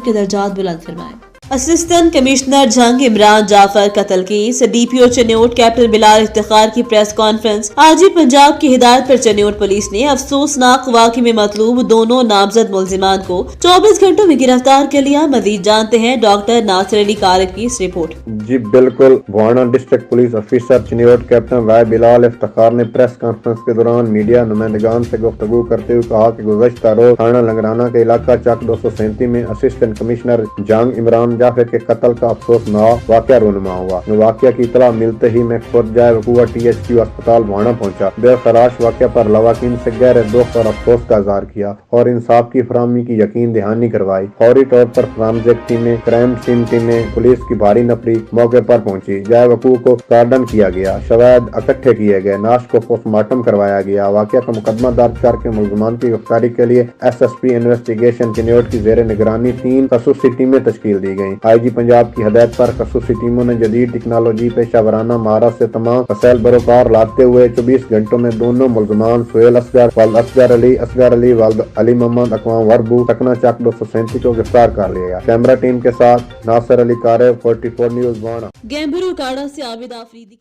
के दर्जात बुलंद फरमाए। असिस्टेंट कमिश्नर जंग इमरान जाफर कत्ल case, DPO Chiniot captain Bilal Iftikhar की प्रेस कॉन्फ्रेंस। आज ही पंजाब की हिदायत पर चन्योट पुलिस ने अफसोसनाक वाक़े में मतलूब दोनों नामजद मुल्जिमान को 24 घंटों में गिरफ्तार कर लिया। मजीद जानते हैं डॉक्टर नासिर अली कारक की इस रिपोर्ट। जी बिल्कुल, बुहाना district police officer Chiniot captain वाई बिलाल इफ्तिखार ने प्रेस कॉन्फ्रेंस के दौरान मीडिया नुमाइंदगान से गुफ्तगू करते हुए कहा कि गुज़श्ता रोज थाना लंगराना के इलाका चक 237 में असिस्टेंट कमिश्नर जंग इमरान जाफर के कत्ल का अफसोसनाक वाक़या रूनुमा हुआ। वाक़या की इतला मिलते ही मैं खुद जाए वकूआ THQ अस्पताल बुहाना पहुंचा। बेखराश वाक़या पर लवाकिन से गहरे दुख और अफसोस का इज़हार किया और इंसाफ की फराहमी की यकीन दहानी करवाई। फौरी तौर पर फोरेंसिक टीमें, क्राइम सीन टीमें, पुलिस की भारी नफरी मौके पर पहुंची। जाए वकूआ को कार्डन किया गया, शवाहिद इकट्ठे किए गए, नाश को पोस्टमार्टम करवाया गया। वाक़या का मुकदमा दर्ज करके मुल्ज़मान की गिरफ्तारी के लिए SSP इन्वेस्टिगेशन चन्योट की जेर निगरानी 3 खसूसी टीमें तश्कील दी गयी। IG पंजाब की हदायत पर खसूसी टीमों ने जदीद टेक्नोलॉजी पेशा वराना महारत से तमाम वसैल बरोकार लाते हुए 24 घंटों में दोनों मुल्ज़मान सुहेल असगर वल्द असगर अली वल्द अली मोहम्मद अकवाम वरबू टकना चक 237 को गिरफ्तार कर लिया। कैमरा टीम के साथ नासिर अली कारक 44 न्यूज़ बुहाना। गैम्बरू काड़ा से आबिद आफरीदी।